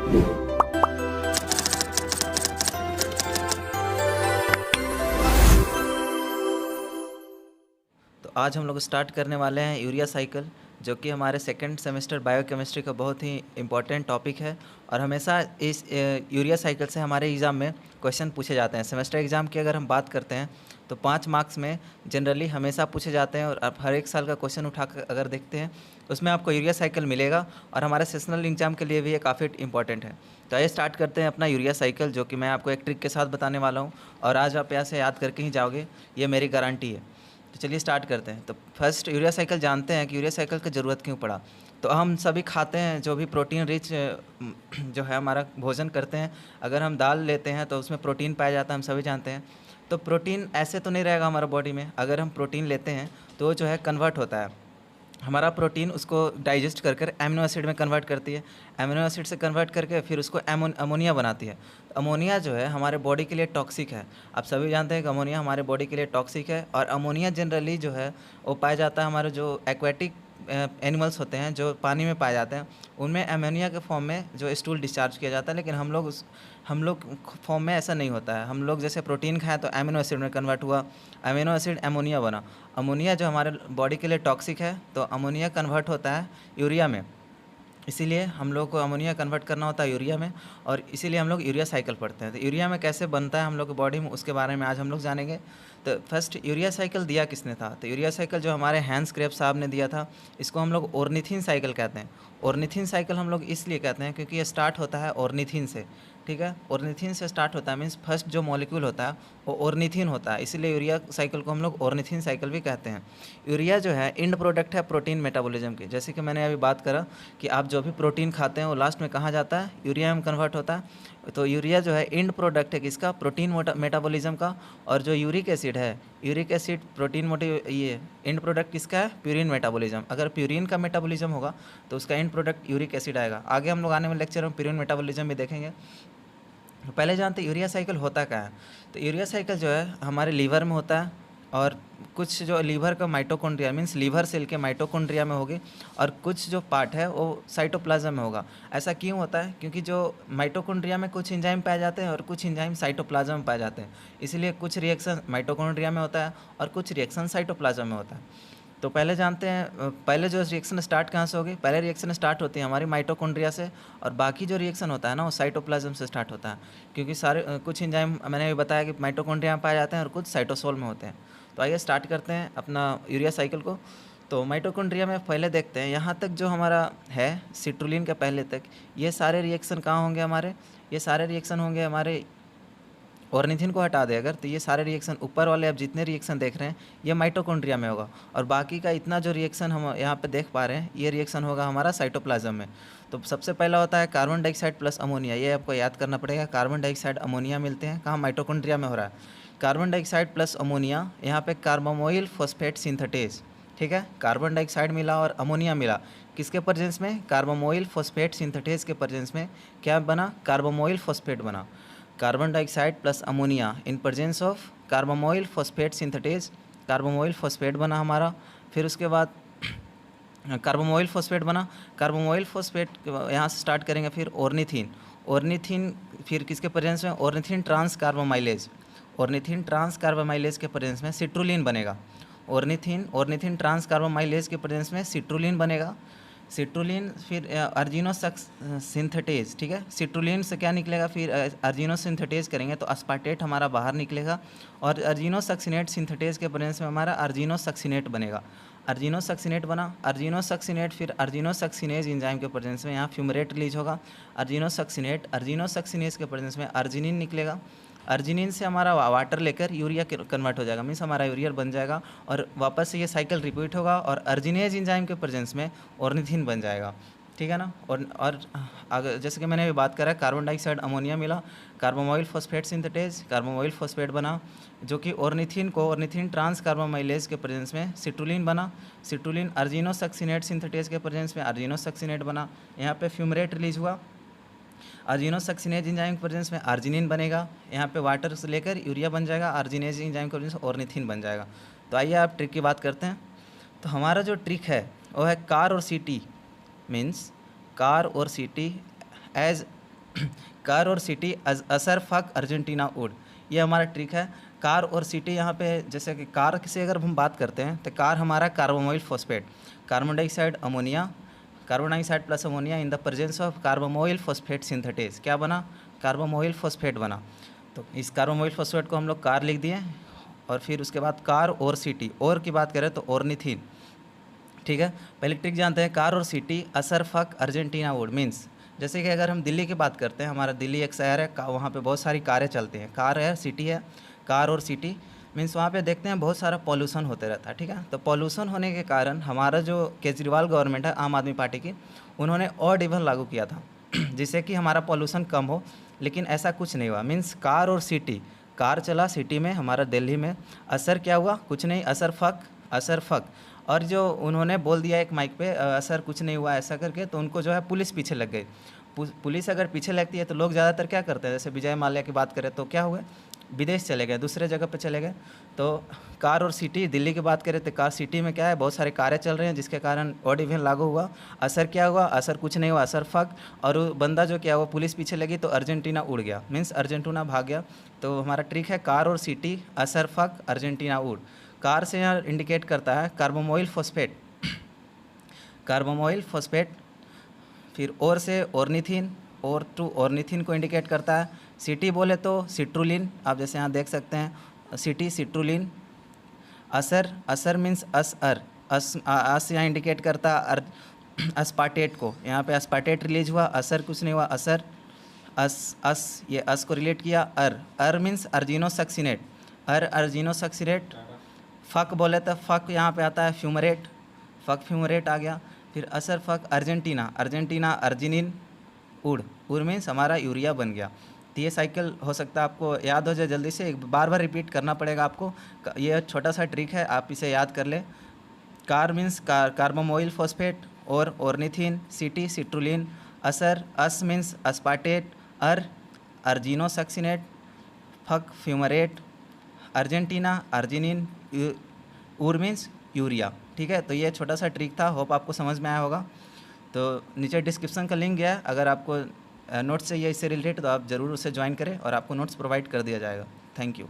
तो आज हम लोग स्टार्ट करने वाले हैं यूरिया साइकिल, जो कि हमारे सेकंड सेमेस्टर बायोकेमिस्ट्री का बहुत ही इम्पोर्टेंट टॉपिक है। और हमेशा इस यूरिया साइकिल से हमारे एग्ज़ाम में क्वेश्चन पूछे जाते हैं। सेमेस्टर एग्ज़ाम की अगर हम बात करते हैं तो 5 मार्क्स में जनरली हमेशा पूछे जाते हैं, और आप हर एक साल का क्वेश्चन उठा कर अगर देखते हैं उसमें आपको यूरिया साइकिल मिलेगा, और हमारे सेशनल एग्ज़ाम के लिए भी ये काफ़ी इंपॉर्टेंट है। तो आइए स्टार्ट करते हैं अपना यूरिया साइकिल, जो कि मैं आपको एक ट्रिक के साथ बताने वाला हूँ, और आज आप यहाँ से याद करके ही जाओगे, ये मेरी गारंटी है। तो चलिए स्टार्ट करते हैं। तो फर्स्ट यूरिया साइकिल जानते हैं कि यूरिया साइकिल की ज़रूरत क्यों पड़ा। तो हम सभी खाते हैं, जो भी प्रोटीन रिच जो है हमारा भोजन करते हैं, अगर हम दाल लेते हैं तो उसमें प्रोटीन पाया जाता है, हम सभी जानते हैं। तो प्रोटीन ऐसे तो नहीं रहेगा हमारा बॉडी में, अगर हम प्रोटीन लेते हैं तो वो जो है कन्वर्ट होता है। हमारा प्रोटीन उसको डाइजेस्ट कर कर एमिनो एसिड में कन्वर्ट करती है, एमिनो एसिड से कन्वर्ट करके फिर उसको अमोनिया बनाती है। अमोनिया जो है हमारे बॉडी के लिए टॉक्सिक है। आप सभी जानते हैं कि अमोनिया हमारे बॉडी के लिए टॉक्सिक है, और अमोनिया जनरली जो है वो पाया जाता है हमारे जो एक्वेटिक एनिमल्स होते हैं, जो पानी में पाए जाते हैं, उनमें अमोनिया के फॉर्म में जो स्टूल डिस्चार्ज किया जाता है। लेकिन हम लोग फॉर्म में ऐसा नहीं होता है। हम लोग जैसे प्रोटीन खाएं तो एमिनो एसिड में कन्वर्ट हुआ, अमीनो एसिड अमोनिया बना। अमोनिया जो हमारे बॉडी के लिए टॉक्सिक है, तो अमोनिया कन्वर्ट होता है यूरिया में। इसीलिए हम लोग को अमोनिया कन्वर्ट करना होता है यूरिया में, और इसीलिए हम लोग यूरिया साइकिल पढ़ते हैं। तो यूरिया में कैसे बनता है हम लोग की बॉडी में, उसके बारे में आज हम लोग जानेंगे। तो फर्स्ट यूरिया साइकिल दिया किसने था? तो यूरिया साइकिल जो हमारे हैंस क्रेब्स साहब ने दिया था, इसको हम लोग ऑर्निथिन साइकिल कहते हैं। ऑर्निथिन साइकिल हम लोग इसलिए कहते हैं क्योंकि ये स्टार्ट होता है ऑर्निथिन से, ठीक है। ऑर्निथिन से स्टार्ट होता है, मीन्स फर्स्ट जो मॉलिक्यूल होता है वो ऑर्निथिन होता है, इसीलिए यूरिया साइकिल को हम लोग ऑर्निथिन साइकिल भी कहते हैं। यूरिया जो है एंड प्रोडक्ट है प्रोटीन मेटाबॉलिज्म की। जैसे कि मैंने अभी बात करा कि आप जो भी प्रोटीन खाते हैं वो लास्ट में कहाँ जाता है? यूरिया में कन्वर्ट होता है। तो यूरिया जो है एंड प्रोडक्ट है किसका? प्रोटीन मेटाबॉलिज्म का। और जो यूरिक एसिड है, यूरिक एसिड ये एंड प्रोडक्ट किसका है? Purine metabolism. अगर प्यूरिन का मेटाबॉलिज्म होगा तो उसका एंड प्रोडक्ट यूरिक एसिड आएगा। आगे हम लोग आने वाले लेक्चर में प्यूरिन मेटाबॉलिज्म भी देखेंगे। पहले जानते यूरिया साइकिल होता क्या है। तो यूरिया साइकिल जो है हमारे लीवर में होता है, और कुछ जो लीवर का माइटोकॉन्ड्रिया मीन्स लीवर सेल के माइटोकॉन्ड्रिया में होगी, और कुछ जो पार्ट है वो साइटोप्लाज्म में होगा। ऐसा क्यों होता है? क्योंकि जो माइटोकॉन्ड्रिया में कुछ एंजाइम पाए जाते हैं और कुछ एंजाइम साइटोप्लाज्म में पाए जाते हैं, इसलिए कुछ रिएक्शन माइटोकॉन्ड्रिया में होता है और कुछ रिएक्शन साइटोप्लाज्म में होता है। तो पहले जानते हैं पहले जो रिएक्शन स्टार्ट कहाँ से होगी? पहले रिएक्शन स्टार्ट होती है हमारी माइटोकॉन्ड्रिया से, और बाकी जो रिएक्शन होता है ना वो साइटोप्लाज्म से स्टार्ट होता है। क्योंकि सारे कुछ एंजाइम मैंने भी बताया कि माइटोकॉन्ड्रिया में पाए जाते हैं और कुछ साइटोसोल में होते हैं। तो आइए स्टार्ट करते हैं अपना यूरिया साइकिल को। तो माइटोकॉन्ड्रिया में पहले देखते हैं, यहाँ तक जो हमारा है सिट्रुलिन के पहले तक, ये सारे रिएक्शन कहाँ होंगे हमारे? ये सारे रिएक्शन होंगे हमारे ऑर्निथिन को हटा दे अगर, तो ये सारे रिएक्शन ऊपर वाले आप जितने रिएक्शन देख रहे हैं ये माइटोकॉन्ड्रिया में होगा, और बाकी का इतना जो रिएक्शन हम यहाँ पे देख पा रहे हैं ये रिएक्शन होगा हमारा साइटोप्लाज्म में। तो सबसे पहला होता है कार्बन डाइऑक्साइड प्लस अमोनिया, ये आपको याद करना पड़ेगा। कार्बन डाइऑक्साइड अमोनिया मिलते हैं कहाँ? माइटोकॉन्ड्रिया में हो रहा है। कार्बन डाइऑक्साइड प्लस अमोनिया, यहाँ पे कार्बामोइल फॉस्फेट सिंथेटेज, ठीक है। कार्बन डाइऑक्साइड मिला और अमोनिया मिला, किसके प्रेजेंस में? कार्बामोइल फॉस्फेट सिंथेटेज के प्रेजेंस में क्या बना? कार्बामोइल फॉस्फेट बना। Carbon dioxide plus ammonia in presence of carbamoyl phosphate synthetase, carbamoyl phosphate बना हमारा। फिर उसके बाद कार्बामोइल फॉस्फेट बना, कार्बामोइल फॉस्फेट यहाँ से स्टार्ट करेंगे। फिर ऑर्निथिन, ऑर्निथिन फिर किसके प्रेजेंस में? ऑर्निथिन ट्रांस कार्बामाइलेज, ऑर्निथिन ट्रांस कार्बामाइलेज के प्रेजेंस में सिट्रुलिन बनेगा। ऑर्निथिन ट्रांस कार्बामाइलेज के प्रेजेंस में सिट्रुलिन बनेगा। सिट्रुलिन फिर अर्जिनोसक्स सिंथेटेज, ठीक है। सिट्रुलिन से क्या निकलेगा? फिर अर्जिनो सिंथेटेज करेंगे तो अस्पार्टेट हमारा बाहर निकलेगा, और अर्जिनोसक्सिनेट सिंथेटेज के प्रेजेंस में हमारा अर्जिनोसक्सिनेट बनेगा। अर्जिनोसक्सिनेट बना, अर्जिनोसक्सिनेट फिर अर्जिनोसक्सिनेज एंजाइम के प्रेजेंस में यहाँ फ्यूमरेट रिलीज होगा। अर्जिनोसक्सिनेज के प्रेजेंस में अर्जिनिन निकलेगा। अर्जिनिन से हमारा वाटर लेकर यूरिया कन्वर्ट हो जाएगा, मीन्स हमारा यूरिया बन जाएगा, और वापस से ये साइकिल रिपीट होगा, और अर्जिनेज एंजाइम के प्रेजेंस में ऑर्निथिन बन जाएगा, ठीक है ना। और अगर जैसे कि मैंने अभी बात करा, कार्बन डाइऑक्साइड अमोनिया मिला, carbamoyl phosphate synthetase, carbamoyl phosphate बना, जो कि ऑर्निथिन ट्रांस कार्बामाइलेज के प्रेजेंस में सिट्रुलिन बना। सिट्रुलिन अर्जिनोसक्सिनेट सिंथेटेज के प्रेजेंस में अर्जिनोसक्सिनेट बना, यहाँ पे फ्यूमरेट रिलीज हुआ। अर्जिनोसक्सिनेज एंजाइम के प्रेजेंस में अर्जिनिन बनेगा, यहाँ पे वाटर से लेकर यूरिया बन जाएगा, अर्जिनेज एंजाइम के प्रेजेंस में ऑर्निथिन बन जाएगा। तो आइए आप ट्रिक की बात करते हैं। तो हमारा जो ट्रिक है वो है कार और सी टी, मीन्स कार और सी टी एज कार और सिटी असर फक अर्जेंटीना उड, ये हमारा ट्रिक है। कार और सिटी यहाँ पे, जैसे कि कार से अगर हम बात करते हैं तो कार हमारा carbamoyl phosphate, carbon dioxide ammonia, carbon dioxide plus ammonia in the presence of carbamoyl phosphate synthetase, क्या बना, कार्बोमोइल फॉस्फेट बना। तो इस कार्बोमोइल फॉस्फेट को हम लोग कार लिख दिए। और फिर उसके बाद कार और सिटी, और की बात करें तो ऑर्निथीन, ठीक है। पहले ट्रिक जानते हैं, कार और सिटी असर फक अर्जेंटीना वुड मीन्स, जैसे कि अगर हम दिल्ली की बात करते हैं, हमारा दिल्ली एक शहर है, वहाँ पे बहुत सारी कारें चलती हैं, कार है सिटी है, कार और सिटी मीन्स वहाँ पे देखते हैं बहुत सारा पॉल्यूशन होते रहता है, ठीक है। तो पॉल्यूशन होने के कारण हमारा जो केजरीवाल गवर्नमेंट है आम आदमी पार्टी की, उन्होंने ऑड इवन लागू किया था जिससे कि हमारा पॉल्यूशन कम हो, लेकिन ऐसा कुछ नहीं हुआ। मीन्स कार और सिटी, कार चला सिटी में, हमारा दिल्ली में, असर क्या हुआ, कुछ नहीं, असर फक। और जो उन्होंने बोल दिया एक माइक पे असर कुछ नहीं हुआ ऐसा करके, तो उनको जो है पुलिस पीछे लग गई। पुलिस अगर पीछे लगती है तो लोग ज़्यादातर क्या करते हैं, जैसे विजय माल्या की बात करें तो क्या हुए, विदेश चले गए, दूसरे जगह पे चले गए। तो कार और सिटी, दिल्ली की बात करें तो कार सिटी में क्या है, बहुत सारे कारें चल रहे हैं जिसके कारण ऑड इवन लागू हुआ। असर क्या हुआ, असर कुछ नहीं हुआ, असर फक। और वो बंदा जो क्या हुआ, पुलिस पीछे लगी तो अर्जेंटीना उड़ गया, मीन्स अर्जेंटीना भाग गया। तो हमारा ट्रिक है कार और सिटी असर फक अर्जेंटीना उड़। कार से यहाँ इंडिकेट करता है कार्बोमोइल फॉस्फेट, कार्बोमोइल फॉस्फेट। फिर और से ऑर्निथीन, और टू ऑर्निथीन को इंडिकेट करता है। सिटी बोले तो सिट्रुलिन, आप जैसे यहाँ देख सकते हैं सिटी सिट्रुलिन। असर मीन्स अस यहाँ इंडिकेट करता है अस्पार्टेट को, यहाँ पे अस्पार्टेट रिलीज हुआ, असर कुछ नहीं हुआ, असर ये अस को रिलेट किया। अर मीन्स अर्जिनोसक्सिनेट, अर्जिनोसक्सिनेट। फक बोले तो फक यहाँ पे आता है फ्यूमरेट, फक फ्यूमरेट आ गया। फिर असर फक अर्जेंटीना अर्जिनिन उड़ मीन्स हमारा यूरिया बन गया। तो ये साइकिल हो सकता है आपको याद हो जाए जल्दी से, एक बार रिपीट करना पड़ेगा आपको। ये छोटा सा ट्रिक है, आप इसे याद कर ले। कार मीन्स कार्बोमोइल फॉस्फेट, और ऑर्निथीन, सिटी सिट्रुलिन, असर अस means अस्पार्टेट, अर्जिनोसक्सिनेट, fuck fumarate, Argentina arginine, उर मीन्स यूरिया, ठीक है। तो ये छोटा सा ट्रिक था, होप आपको समझ में आया होगा। तो नीचे डिस्क्रिप्शन का लिंक गया है, अगर आपको नोट्स चाहिए इससे रिलेटेड तो आप ज़रूर उसे ज्वाइन करें और आपको नोट्स प्रोवाइड कर दिया जाएगा। Thank you.